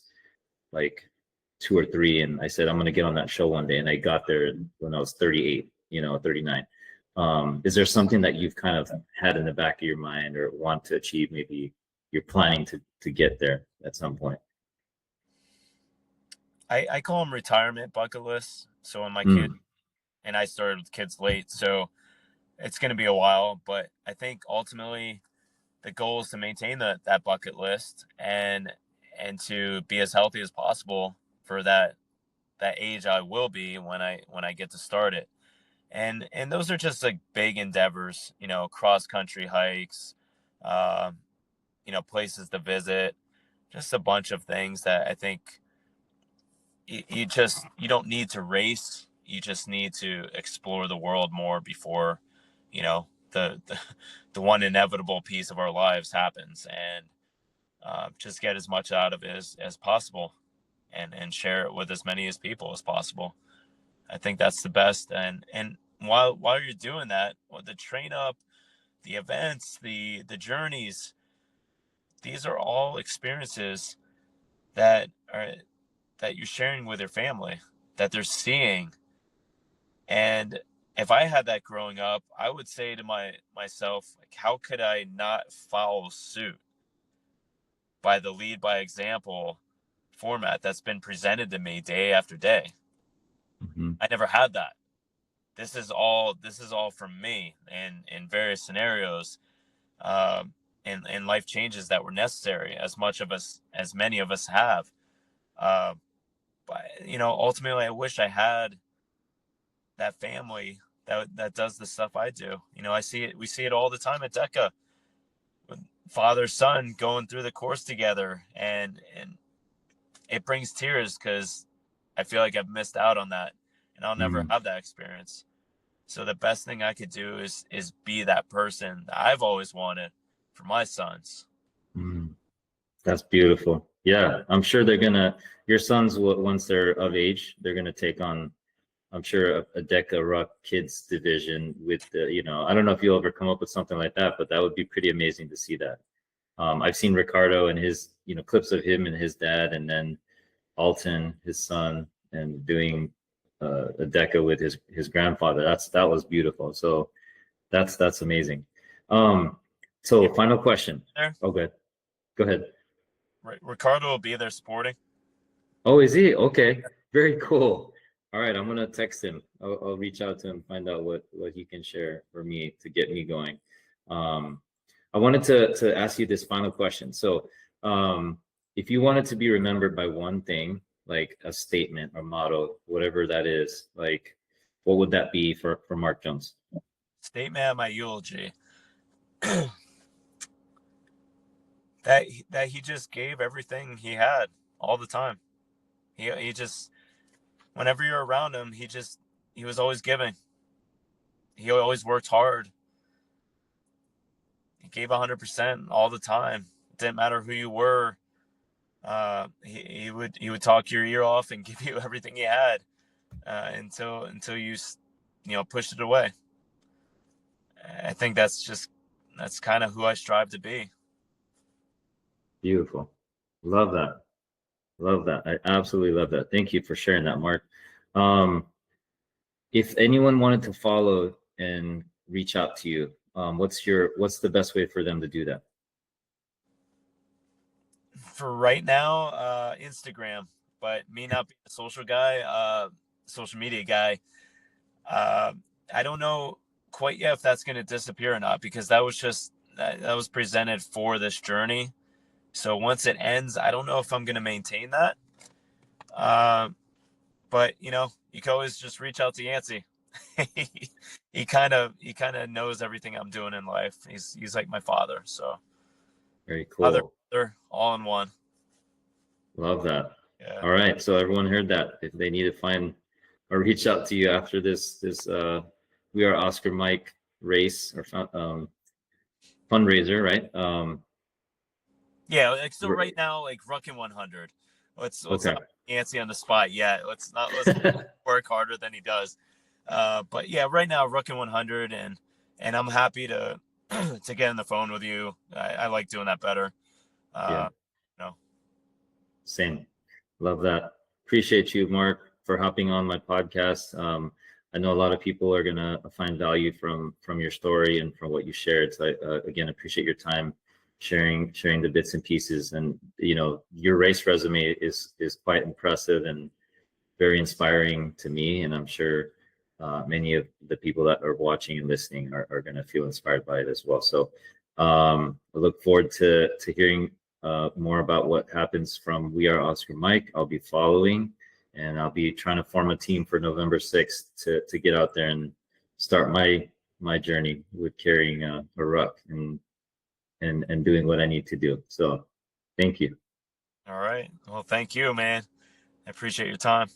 like 2 or 3, and I said, I'm going to get on that show one day. And I got there when I was 38, 39. Is there something that you've kind of had in the back of your mind or want to achieve? Maybe you're planning to get there at some point. I call them retirement bucket lists. So when my kid, and I started with kids late, so it's going to be a while, but I think ultimately the goal is to maintain that bucket list and to be as healthy as possible for that age I will be when I get to start it. And those are just like big endeavors, cross country hikes, places to visit, just a bunch of things that I think you don't need to race. You just need to explore the world more before, the one inevitable piece of our lives happens, and just get as much out of it as possible, and share it with as many as people as possible. I think that's the best. And while you're doing that, the train up, the events, the journeys, these are all experiences that you're sharing with your family, that they're seeing. And if I had that growing up, I would say to myself, like, how could I not follow suit by the lead by example format that's been presented to me day after day? I never had that. This is all from me, and in various scenarios, and life changes that were necessary, as many of us have. But ultimately, I wish I had that family that does the stuff I do. We see it all the time at DEKA, with father son going through the course together, and it brings tears, because I feel like I've missed out on that, and I'll never have that experience. So the best thing I could do is be that person that I've always wanted for my sons. That's beautiful. Yeah, I'm sure your sons, once they're of age, they're gonna take on I'm sure a DEKA Ruck kids division with the, I don't know if you'll ever come up with something like that, but that would be pretty amazing to see that. I've seen Ricardo and his, clips of him and his dad, and then Alton, his son, and doing a DEKA with his grandfather. That was beautiful. So that's amazing. So final question. There. Oh, good. Go ahead. Right, Ricardo will be there supporting. Oh, is he? Okay. Very cool. All right, I'm gonna text him. I'll reach out to him, find out what he can share for me to get me going. I wanted to ask you this final question. So, if you wanted to be remembered by one thing, like a statement or motto, whatever that is, like, what would that be for Mark Jones? Statement at my eulogy. that he just gave everything he had all the time. He just, whenever you're around him, he was always giving. He always worked hard. He gave 100% all the time. It didn't matter who you were. He would talk your ear off and give you everything he had until you pushed it away. I think that's kind of who I strive to be. Beautiful. Love that. Love that. I absolutely love that. Thank you for sharing that, Mark. If anyone wanted to follow and reach out to you, what's the best way for them to do that? For right now, Instagram, but me not being a social media guy, I don't know quite yet if that's going to disappear or not, because that was presented for this journey. So once it ends, I don't know if I'm going to maintain that. But you can always just reach out to Yancey. he kind of knows everything I'm doing in life. He's like my father. So very cool. They're all in one. Love that. Yeah. All right. So everyone heard that. If they need to find or reach out to you after this We Are Oscar Mike race or fundraiser, right? Yeah, like, so right now, like Ruckin 100. Let's okay. not Yancey on the spot yet. Let's work harder than he does. But yeah, right now Ruckin 100, and I'm happy to get on the phone with you. I like doing that better. Yeah. Same. Love that. Appreciate you, Mark, for hopping on my podcast. I know a lot of people are gonna find value from your story and from what you shared. So I again appreciate your time sharing the bits and pieces, and your race resume is quite impressive and very inspiring to me, and I'm sure many of the people that are watching and listening are going to feel inspired by it as well. So I look forward to hearing more about what happens from We Are Oscar Mike. I'll be following, and I'll be trying to form a team for November 6th to get out there and start my journey with carrying a ruck and doing what I need to do. So thank you. All right. Well, thank you, man. I appreciate your time.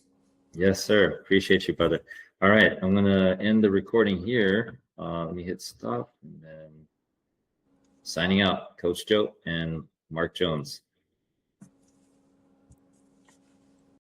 Yes, sir. Appreciate you, brother. All right. I'm going to end the recording here. Let me hit stop, and then signing out, Coach Joe and Mark Jones.